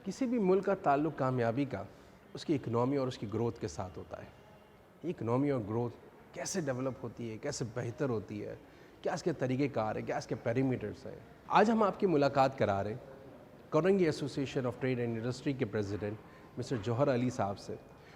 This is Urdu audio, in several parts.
کسی بھی ملک کا تعلق کامیابی کا اس کی اکنامی اور اس کی گروتھ کے ساتھ ہوتا ہے. یہ اکنامی اور گروتھ کیسے ڈیولپ ہوتی ہے, کیسے بہتر ہوتی ہے, کیا اس کے طریقہ کار ہے, کیا اس کے پیریمیٹرز ہیں. آج ہم آپ کی ملاقات کرا رہے ہیں کورنگی ایسوسی ایشن آف ٹریڈ اینڈ انڈسٹری کے پریزیڈنٹ مسٹر جوہر علی صاحب سے,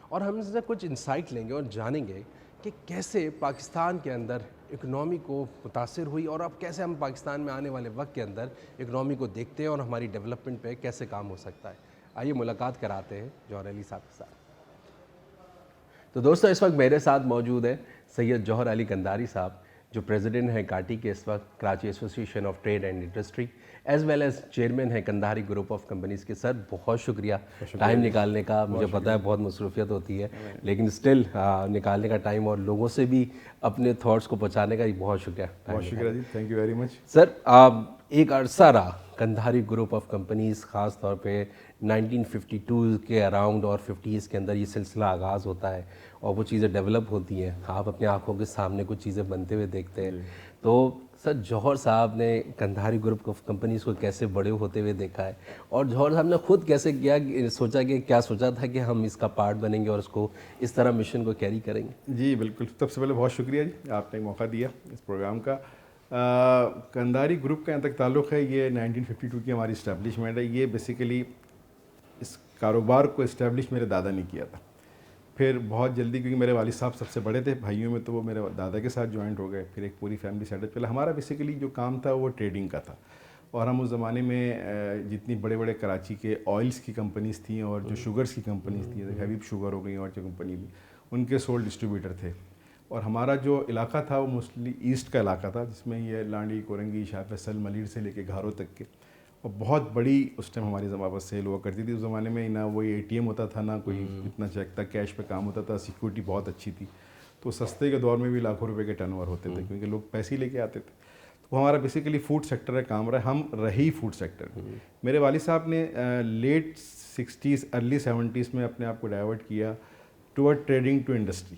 اور ہم ان سے کچھ انسائٹ لیں گے اور جانیں گے کہ کیسے پاکستان کے اندر اکنامی کو متاثر ہوئی اور اب کیسے ہم پاکستان میں آنے والے وقت کے اندر اکنامی کو دیکھتے ہیں اور ہماری ڈیولپمنٹ پہ کیسے کام ہو سکتا ہے. آئیے ملاقات کراتے ہیں جوہر علی صاحب کے ساتھ. تو دوستو اس وقت میرے ساتھ موجود ہے سید جوہر علی قنداری صاحب, جو پریزیڈنٹ ہیں کاٹی کے اس وقت Karachi association of trade and industry, as well as chairman ہیں کندہاری گروپ آف کمپنیز کے. سر بہت شکریہ ٹائم نکالنے کا. مجھے پتہ ہے بہت مصروفیت ہوتی ہے, لیکن اسٹل نکالنے کا ٹائم اور لوگوں سے بھی اپنے تھاٹس کو پہنچانے کا بہت شکریہ. بہت شکریہ جی, تھینک یو ویری مچ. سر ایک عرصہ رہا کندہاری گروپ آف کمپنیز, خاص طور پہ 1952 کے اراؤنڈ اور 50s کے اندر یہ سلسلہ آغاز ہوتا ہے اور وہ چیزیں ڈیولپ ہوتی ہیں. آپ اپنی آنکھوں کے سامنے کچھ چیزیں بنتے ہوئے دیکھتے ہیں. تو سر جوہر صاحب نے کندہاری گروپ آف کمپنیز کو کیسے بڑے ہوتے ہوئے دیکھا ہے, اور جوہر صاحب نے خود کیسے کیا سوچا تھا کہ ہم اس کا پارٹ بنیں گے اور اس کو اس طرح مشن کو کیری کریں گے؟ جی بالکل, سب سے پہلے بہت شکریہ جی, آپ نے موقع دیا اس پروگرام کا. کندہاری گروپ کا یہاں تک تعلق ہے, یہ 1952 کی ہماری اسٹیبلشمنٹ ہے. یہ بیسیکلی اس کاروبار کو اسٹیبلش میرے دادا نے کیا تھا. پھر بہت جلدی, کیونکہ میرے والد صاحب سب سے بڑے تھے بھائیوں میں, تو وہ میرے دادا کے ساتھ جوائنٹ ہو گئے. پھر ایک پوری فیملی سیٹ اپ چلا. ہمارا بیسیکلی جو کام تھا وہ ٹریڈنگ کا تھا, اور ہم اس زمانے میں جتنی بڑے بڑے کراچی کے آئلس کی کمپنیز تھیں اور جو شوگرس کی کمپنیز تھیں, حبیب شوگر ہو گئی اور جو کمپنی بھی, ان کے سول ڈسٹریبیوٹر تھے. اور ہمارا جو علاقہ تھا وہ موسٹلی ایسٹ کا علاقہ تھا, جس میں یہ لانڈی, کورنگی, شاہ فیصل, ملیر سے لے کے گھاروں تک کے. اور بہت بڑی اس ٹائم ہماری زمانے سیل ہوا کرتی تھی. اس زمانے میں نہ کوئی اے ٹی ایم ہوتا تھا, نہ کوئی اتنا چیک تھا, کیش پہ کام ہوتا تھا, سیکورٹی بہت اچھی تھی. تو سستے کے دور میں بھی لاکھوں روپے کے ٹرن اوور ہوتے تھے, کیونکہ لوگ پیسے ہی لے کے آتے تھے. تو ہمارا بیسیکلی فوڈ سیکٹر ہے, کام رہا, ہم رہی فوڈ سیکٹر. میرے والد صاحب نے لیٹ 60s ارلی 70s میں اپنے آپ کو ڈائیورٹ کیا ٹورڈ ٹریڈنگ ٹو انڈسٹری,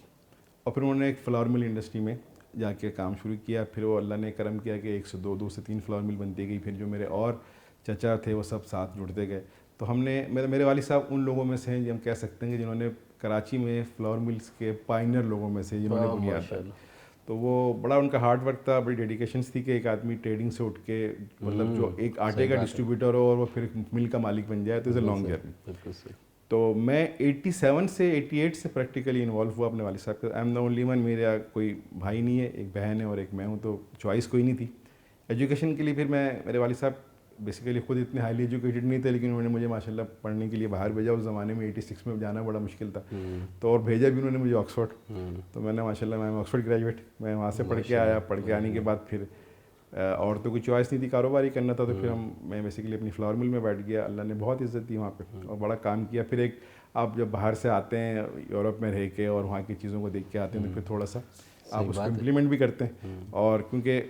اور پھر انہوں نے ایک فلاور مل انڈسٹری میں جا کے کام شروع کیا. پھر وہ اللہ نے کرم کیا کہ 1 سے 2 سے 3 فلاور مل بنتی گئی. پھر جو میرے اور چچا تھے وہ سب ساتھ جڑتے گئے. تو ہم نے میرے والد صاحب ان لوگوں میں سے ہیں, ہم کہہ سکتے ہیں کہ جنہوں نے کراچی میں فلاور ملز کے پائنر لوگوں میں سے جنہوں نے بنیاد ڈالی. تو وہ بڑا ان کا ہارڈ ورک تھا, بڑی ڈیڈیکیشنس تھی کہ ایک آدمی ٹریڈنگ سے اٹھ کے مطلب جو ایک آٹے کا ڈسٹریبیوٹر ہو اور وہ پھر مل کا مالک بن جائے, تو از اے لانگ جرنی. تو میں 87 سے 88 سے پریکٹیکلی انوالو ہوا اپنے والد صاحب کے. آئی ایم دا اونلی ون, میرا کوئی بھائی نہیں ہے, ایک بہن ہے اور ایک میں ہوں, تو چوائس کوئی نہیں تھی. ایجوکیشن کے لیے پھر میرے والد صاحب بیسیکلی خود اتنے ہائیلی ایجوکیٹڈ نہیں تھے, لیکن انہوں نے مجھے ماشاء اللہ پڑھنے کے لیے باہر بھیجا. اس زمانے میں 86 میں جانا بڑا مشکل تھا, تو اور بھیجا بھی انہوں نے مجھے آکسفورڈ. تو میں نے ماشاء اللہ, میں آکسفورڈ گریجویٹ, میں وہاں سے پڑھ کے آیا. پڑھ کے آنے کے بعد پھر اور تو کوئی چوائس نہیں تھی, کاروبار ہی کرنا تھا. تو پھر میں بیسیکلی اپنی فلاور مل میں بیٹھ گیا. اللہ نے بہت عزت دی وہاں پہ اور بڑا کام کیا. پھر ایک آپ جب باہر سے آتے ہیں یورپ میں رہ کے اور وہاں کی چیزوں کو دیکھ کے آتے ہیں, تو پھر تھوڑا سا آپ اس کو امپلیمنٹ بھی کرتے ہیں. اور کیونکہ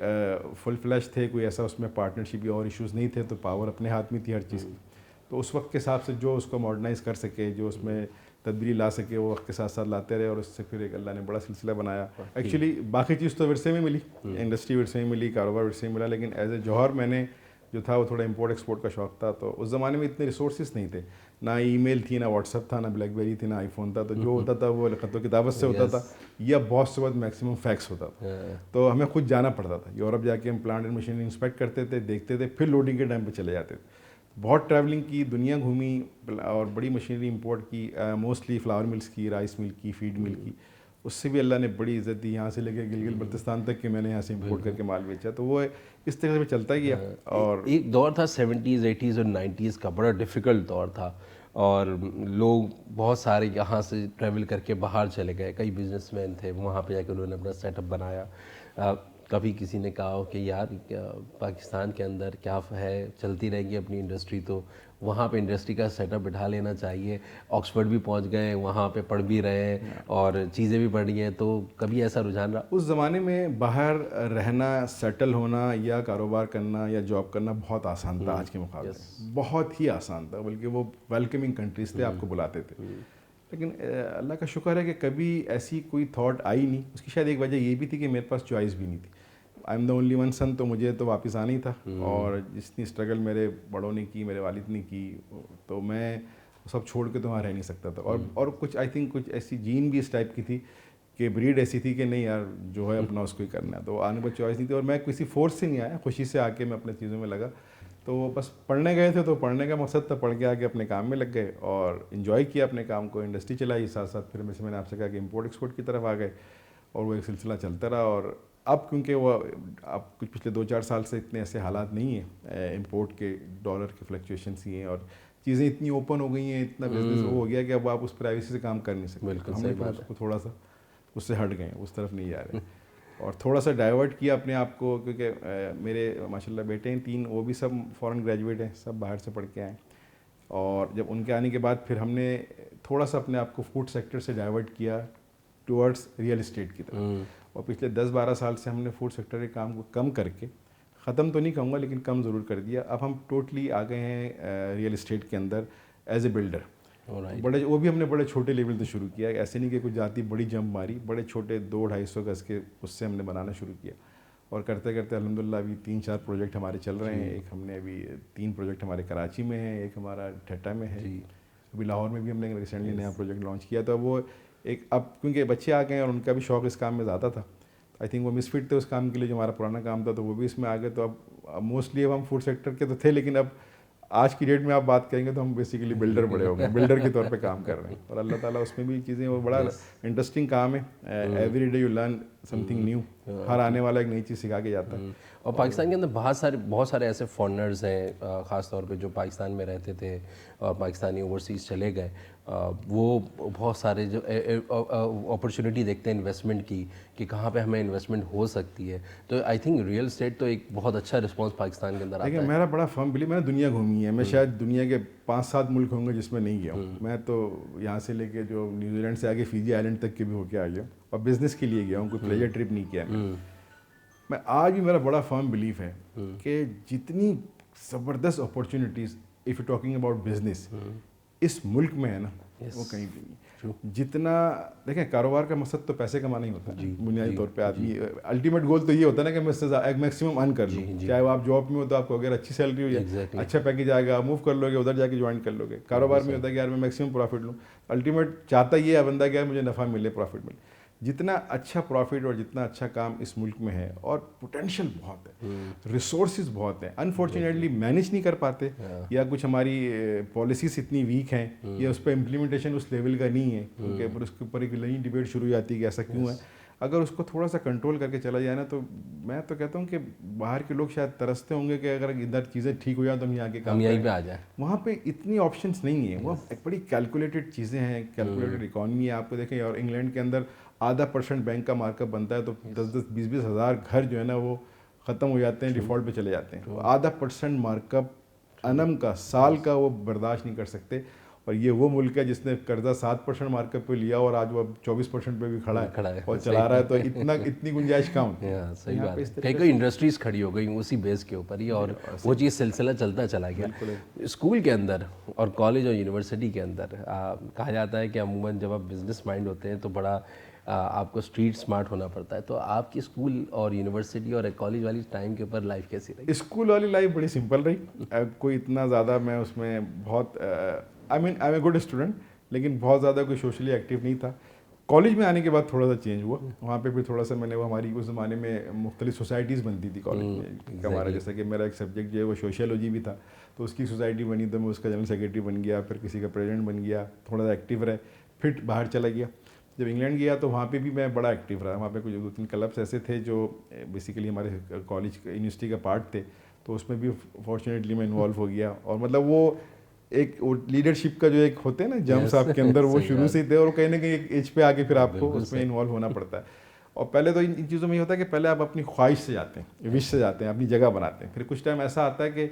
فل فلیش تھے, کوئی ایسا اس میں پارٹنرشپ یا اور ایشوز نہیں تھے, تو پاور اپنے ہاتھ میں تھی ہر چیز کی. تو اس وقت کے حساب سے جو اس کو ماڈرنائز کر سکے, جو اس میں تبدیلی لا سکے, وہ وقت کے ساتھ ساتھ لاتے رہے. اور اس سے پھر ایک اللہ نے بڑا سلسلہ بنایا. ایکچولی باقی چیز تو ورثے میں ملی, انڈسٹری ورثے میں ملی, کاروبار ورثے میں ملا, لیکن ایز اے جوہر میں نے جو تھا وہ تھوڑا امپورٹ ایکسپورٹ کا شوق تھا. تو اس زمانے میں اتنے ریسورسز نہیں تھے, نہ ای میل تھی, نہ واٹس ایپ تھا, نہ بلیک بیری تھی, نہ آئی فون تھا. تو جو ہوتا تھا وہ خط و کتابت سے ہوتا تھا, یا بہت سے وقت میکسیمم فیکس ہوتا تھا. تو ہمیں خود جانا پڑتا تھا یورپ جا کے, ہم پلانٹ اینڈ مشینری انسپیکٹ کرتے تھے, دیکھتے تھے, پھر لوڈنگ کے ٹائم پہ چلے جاتے تھے. بہت ٹریولنگ کی, دنیا گھومی اور بڑی مشینری امپورٹ کی, موسٹلی فلاور ملس کی, رائس مل کی, فیڈ مل کی. اس سے بھی اللہ نے بڑی عزت دی, یہاں سے لے کے گلگت بلتستان تک کہ میں نے یہاں سے امپورٹ کر کے مال بیچا. تو وہ اس طرح سے چلتا گیا. اور ایک دور تھا 70s 80s اور 90s کا, بڑا ڈیفیکلٹ دور تھا, اور لوگ بہت سارے یہاں سے ٹریول کر کے باہر چلے گئے. کئی بزنس مین تھے, وہاں پہ جا کے انہوں نے اپنا سیٹ اپ بنایا. کبھی کسی نے کہا ہو کہ یار پاکستان کے اندر کیا ہے, چلتی رہے گی اپنی انڈسٹری, تو وہاں پہ انڈسٹری کا سیٹ اپ بٹھا لینا چاہیے. آکسفورڈ بھی پہنچ گئے, وہاں پہ پڑھ بھی رہے اور چیزیں بھی پڑھ رہی ہیں. تو کبھی ایسا رجحان رہا؟ اس زمانے میں باہر رہنا, سیٹل ہونا یا کاروبار کرنا یا جاب کرنا بہت آسان تھا آج کے مقابلے میں, بہت ہی آسان تھا. بلکہ وہ ویلکمنگ کنٹریز تھے, آپ کو بلاتے تھے. لیکن اللہ کا شکر ہے کہ کبھی ایسی کوئی تھاٹ آئی نہیں. اس کی شاید ایک وجہ یہ بھی تھی کہ میرے پاس چوائس بھی نہیں تھی. I am the only one son, تو مجھے تو واپس آنا ہی تھا, اور جتنی اسٹرگل میرے بڑوں نے کی, میرے والد نے کی, تو میں سب چھوڑ کے تو وہاں رہ نہیں سکتا تھا. اور کچھ آئی تھنک کچھ ایسی جین بھی اس ٹائپ کی تھی کہ بریڈ ایسی تھی کہ نہیں یار جو ہے اپنا اس کو ہی کرنا ہے, تو آنے پر چوائس نہیں تھی. اور میں کسی فورس سے نہیں آیا, خوشی سے آ کے میں اپنے چیزوں میں لگا. تو بس پڑھنے گئے تھے, تو پڑھنے کا مقصد تھا, پڑھ کے آ کے اپنے کام میں لگ گئے اور انجوائے کیا اپنے کام کو, انڈسٹری چلائی ساتھ ساتھ. پھر میں نے آپ سے کہا کہ امپورٹ ایکسپورٹ کی طرف آ گئے, اور وہ ایک سلسلہ چلتا رہا. اور اب کیونکہ وہ اب کچھ پچھلے 2-4 سال سے اتنے ایسے حالات نہیں ہیں, امپورٹ کے ڈالر کے فلکچویشنس ہی ہیں, اور چیزیں اتنی اوپن ہو گئی ہیں, اتنا بزنس ہو گیا کہ اب آپ اس پرائیویسی سے کام کر نہیں سکتے. بالکل ہم صحیح نے بات اس کو تھوڑا سا اس سے ہٹ گئے, اس طرف نہیں جا رہے, اور تھوڑا سا ڈائیورٹ کیا اپنے آپ کو, کیونکہ میرے ماشاء اللہ بیٹے ہیں 3, وہ بھی سب فورن گریجویٹ ہیں, سب باہر سے پڑھ کے آئے. اور جب ان کے آنے کے بعد پھر ہم نے تھوڑا سا اپنے آپ کو فوڈ سیکٹر سے ڈائیورٹ کیا ٹورڈس ریئل اسٹیٹ کی طرف. اور پچھلے 10-12 سال سے ہم نے فوڈ سیکٹر کے کام کو کم کر کے, ختم تو نہیں کہوں گا لیکن کم ضرور کر دیا. اب ہم ٹوٹلی آ گئے ہیں ریئل اسٹیٹ کے اندر ایز اے بلڈر. بڑے وہ بھی ہم نے بڑے چھوٹے لیول سے شروع کیا, ایسے نہیں کہ کچھ جاتی بڑی جمپ ماری, بڑے چھوٹے 200-250 گز کے اس سے ہم نے بنانا شروع کیا. اور کرتے کرتے الحمدللہ ابھی 3-4 پروجیکٹ ہمارے چل رہے ہیں. ایک ہم نے ابھی 3 پروجیکٹ ہمارے کراچی میں ہیں, ایک ہمارا ٹھٹا میں ہے, ابھی لاہور میں بھی ہم نے ریسنٹلی نیا پروجیکٹ لانچ کیا تھا. وہ ایک اب کیونکہ بچے آ گئے ہیں اور ان کا بھی شوق اس کام میں زیادہ تھا, آئی تھنک وہ مس فٹ تھے اس کام کے لیے جو ہمارا پرانا کام تھا, تو وہ بھی اس میں آ گئے. تو اب موسٹلی اب ہم فوڈ سیکٹر کے تو تھے, لیکن اب آج کی ڈیٹ میں آپ بات کریں گے تو ہم بیسیکلی بلڈر بڑے ہو گئے, بلڈر کے طور پہ کام کر رہے ہیں. اور اللہ تعالیٰ اس میں بھی چیزیں, وہ بڑا انٹرسٹنگ کام ہے. Every day you learn something new, ہر آنے والا ایک نئی چیز سکھا کے جاتا ہے. اور پاکستان کے اندر بہت سارے ایسے فارنرز ہیں, خاص طور پہ جو پاکستان میں رہتے تھے اور پاکستانی اوورسیز چلے گئے, وہ بہت سارے جو اپرچونیٹی دیکھتے ہیں انویسٹمنٹ کی کہ کہاں پہ ہمیں انویسٹمنٹ ہو سکتی ہے. تو آئی تھنک ریئل اسٹیٹ تو ایک بہت اچھا رسپانس پاکستان کے اندر آتا ہے. دیکھیں میرا بڑا فرم بلیو, میں نے دنیا گھومی ہے, میں شاید دنیا کے 5-7 ملک ہوں گے جس میں نہیں گیا ہوں. میں تو یہاں سے لے کے جو نیوزی لینڈ سے آگے فیجی آئلینڈ تک کے بھی ہو کے آ گیا ہوں, اور بزنس کے لیے گیا ہوں, کوئی پلیجر ٹرپ نہیں کیا. میں آج بھی میرا بڑا فرم بلیف ہے کہ جتنی زبردست opportunities if you talking about business اس ملک میں ہے نا, وہ کہیں بھی نہیں. جتنا دیکھیں کاروبار کا مقصد تو پیسے کمانا ہی ہوتا ہے بنیادی طور پہ. آدمی الٹیمیٹ گول تو یہ ہوتا ہے نا کہ میں اس سے ایک میکسیمم ارن کر لوں. چاہے وہ آپ جاب میں ہو تو آپ کو اگر اچھی سیلری ہو یا اچھا پیکیج آئے گا, آپ موو کر لو گے, ادھر جا کے جوائن کر لو گے. کاروبار میں ہوتا ہے کہ یار میں میکسیمم پروفٹ لوں. الٹیمیٹ چاہتا یہ ہے بندہ کہ یار مجھے نفع ملے, پروفٹ ملے. جتنا اچھا پروفٹ اور جتنا اچھا کام اس ملک میں ہے, اور پوٹینشیل بہت ہے, ریسورسز بہت ہیں, انفارچونیٹلی مینیج نہیں کر پاتے, یا کچھ ہماری پالیسیز اتنی ویک ہیں, یا اس پہ امپلیمنٹیشن اس لیول کا نہیں ہے, کیونکہ پھر اس کے اوپر ایک نئی ڈبیٹ شروع ہو جاتی ہے کہ ایسا کیوں ہے. اگر اس کو تھوڑا سا کنٹرول کر کے چلا جائے نا, تو میں تو کہتا ہوں کہ باہر کے لوگ شاید ترستے ہوں گے کہ اگر ادھر چیزیں ٹھیک ہو جائیں تو ہم یہاں کے کام یہیں پہ آ جائیں. وہاں پہ اتنی آپشنس نہیں ہیں, وہ ایک بڑی کیلکولیٹڈ چیزیں ہیں, کیلکولیٹڈ اکانومی ہے. آپ کو دیکھیں, اور انگلینڈ کے اندر 0.5% بینک کا مارک اپ بنتا ہے, تو 10-20 ہزار گھر جو ہے نا وہ ختم ہو جاتے ہیں, ڈیفالٹ پہ چلے جاتے ہیں. 0.5% مارک اپ انم کا, سال کا, وہ برداشت نہیں کر سکتے. اور یہ وہ ملک ہے جس نے قرضہ 7% مارک اپ پہ لیا اور آج وہ 24% پہ بھی کھڑا ہے اور چلا رہا ہے, تو اتنی گنجائش کہاں ہوتی ہے. صحیح بات ہے. کئی کوئی انڈسٹریز کھڑی ہو گئی اسی بیس کے اوپر ہی, اور وہ چیز سلسلہ چلتا چلا گیا. اسکول کے اندر اور کالج اور یونیورسٹی کے اندر کہا جاتا ہے کہ عموماً جب آپ بزنس مائنڈ ہوتے ہیں تو بڑا آپ کو اسٹریٹ اسمارٹ ہونا پڑتا ہے. تو آپ کی اسکول اور یونیورسٹی اور کالج والی ٹائم کے اوپر لائف کیسی رہی؟ اسکول والی لائف بڑی سمپل رہی, کوئی اتنا زیادہ میں اس میں بہت I am a good student, لیکن بہت زیادہ کوئی سوشلی ایکٹیو نہیں تھا. کالج میں آنے کے بعد تھوڑا سا چینج ہوا, وہاں پہ پھر تھوڑا سا میں نے, وہ ہماری اس زمانے میں مختلف سوسائٹیز بنتی تھی کالج میں ہمارا, جیسا کہ میرا ایک سبجیکٹ جو ہے وہ سوشیولوجی بھی تھا, تو اس کی سوسائٹی بنی, تو میں اس کا جنرل سیکریٹری بن گیا, پھر کسی کا پریزیڈنٹ بن گیا, تھوڑا سا ایکٹیو رہے. پھر باہر چلا گیا, جب انگلینڈ گیا تو وہاں پہ بھی میں بڑا ایکٹیو رہا. وہاں پہ کچھ 2-3 کلبس ایسے تھے جو بیسیکلی ہمارے کالج یونیورسٹی کا پارٹ تھے, تو اس میں بھی فارچونیٹلی میں انوالو ہو گیا. اور مطلب وہ ایک لیڈرشپ کا جو ایک ہوتے ہیں نا جمپس آپ کے اندر, وہ شروع سے ہی تھے, اور کہیں نہ کہیں ایک ایج پہ آ کے پھر آپ کو اس میں انوالو ہونا پڑتا ہے. اور پہلے تو ان چیزوں میں یہ ہوتا ہے کہ پہلے آپ اپنی خواہش سے جاتے ہیں, وش سے جاتے ہیں, اپنی جگہ بناتے ہیں. پھر کچھ ٹائم ایسا آتا ہے کہ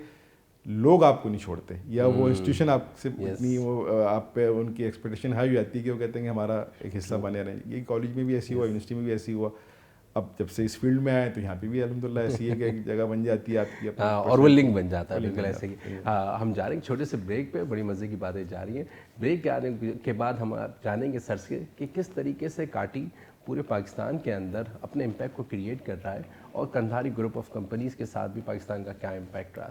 لوگ آپ کو نہیں چھوڑتے, یا وہ انسٹیٹیوشن آپ سے اتنی وہ آپ پہ ان کی ایکسپیکٹیشن ہائی ہو جاتی ہے کہ وہ کہتے ہیں کہ ہمارا ایک حصہ بنے رہیں. یہ کالج میں بھی ایسی ہوا, یونیورسٹی میں بھی ایسی ہوا. اب جب سے اس فیلڈ میں آئے تو یہاں پہ بھی الحمدللہ ایسی ہے کہ ایک جگہ بن جاتی ہے آپ کی, اور وہ لنک بن جاتا ہے. بالکل ایسے ہی. ہم جا رہے ہیں چھوٹے سے بریک پہ, بڑی مزے کی باتیں جا رہی ہیں. بریک کے آنے کے بعد ہم جانیں گے سر سے کہ کس طریقے سے کاٹی پورے پاکستان کے اندر اپنے امپیکٹ کو کریٹ کر رہا ہے, اور کندھاری گروپ آف کمپنیز کے ساتھ بھی پاکستان کا کیا امپیکٹ رہا.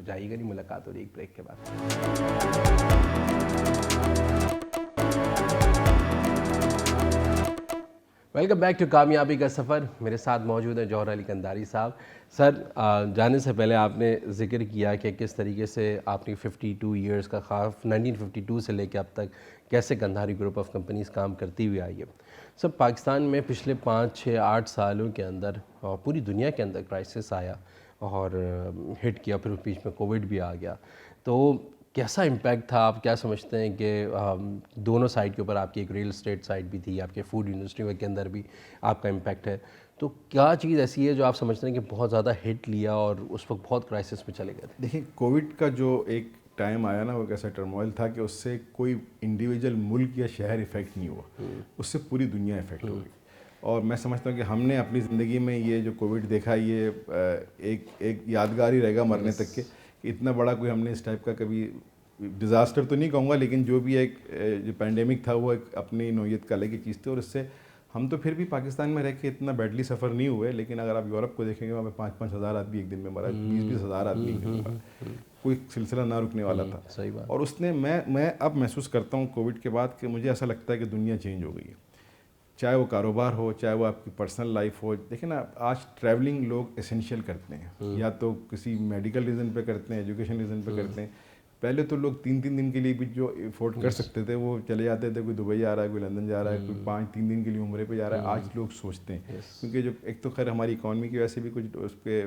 جائیے گا نہیں, ملاقات ہو رہی ایک بریک کے بعد. ویلکم بیک ٹو کامیابی کا سفر. میرے ساتھ موجود ہیں جوہر علی کندھاری صاحب. سر, جانے سے پہلے آپ نے ذکر کیا کہ کس طریقے سے آپ نے 52 ایئرس کا خاص 1952 سے لے کے اب تک کیسے کندھاری گروپ آف کمپنیز کام کرتی ہوئی آئی ہے. سر, پاکستان میں پچھلے 5 6 8 سالوں کے اندر پوری دنیا کے اندر کرائسس آیا اور ہٹ کیا, پھر بیچ میں کووڈ بھی آ گیا. تو کیسا امپیکٹ تھا؟ آپ کیا سمجھتے ہیں کہ دونوں سائڈ کے اوپر آپ کی ایک ریل اسٹیٹ سائڈ بھی تھی, آپ کے فوڈ انڈسٹری کے اندر بھی آپ کا امپیکٹ ہے, تو کیا چیز ایسی ہے جو آپ سمجھتے ہیں کہ بہت زیادہ ہٹ لیا اور اس وقت بہت کرائسس میں چلے گئے تھے؟ دیکھیں, کووڈ کا جو ایک ٹائم آیا نا, وہ ایک ایسا ٹرموائل تھا کہ اس سے کوئی انڈیویجول ملک یا شہر افیکٹ نہیں ہوا, اس سے پوری دنیا افیکٹ ہو گئی. اور میں سمجھتا ہوں کہ ہم نے اپنی زندگی میں یہ جو کووڈ دیکھا, یہ ایک یادگار ہی رہے گا مرنے تک کے, کہ اتنا بڑا کوئی ہم نے اس ٹائپ کا کبھی ڈیزاسٹر تو نہیں کہوں گا, لیکن جو بھی ایک جو پینڈیمک تھا وہ ایک اپنی نوعیت کا الگ ہی چیز تھی. اور اس سے ہم تو پھر بھی پاکستان میں رہ کے اتنا بیڈلی سفر نہیں ہوئے, لیکن اگر آپ یورپ کو دیکھیں گے وہاں پہ 5 ہزار آدمی ایک دن میں مرا, 20 ہزار آدمی ایک دن میں مرا, کوئی سلسلہ نہ رکنے والا تھا. صحیح بات. اور اس نے میں اب محسوس کرتا ہوں کووڈ کے بعد کہ مجھے ایسا لگتا ہے کہ دنیا چینج ہو گئی ہے, چاہے وہ کاروبار ہو, چاہے وہ آپ کی پرسنل لائف ہو. دیکھیں نا, آج ٹریولنگ لوگ اسینشیل کرتے ہیں, یا تو کسی میڈیکل ریزن پہ کرتے ہیں, ایجوکیشن ریزن پہ کرتے ہیں. پہلے تو لوگ 3 دن کے لیے بھی جو افورڈ کر سکتے تھے وہ چلے جاتے تھے, کوئی دبئی آ رہا ہے, کوئی لندن جا رہا ہے, کوئی 3 دن کے لیے عمرے پہ جا رہا ہے. آج لوگ سوچتے ہیں, کیونکہ جو ایک تو خیر ہماری اکانومی کی وجہ سے بھی کچھ اس پہ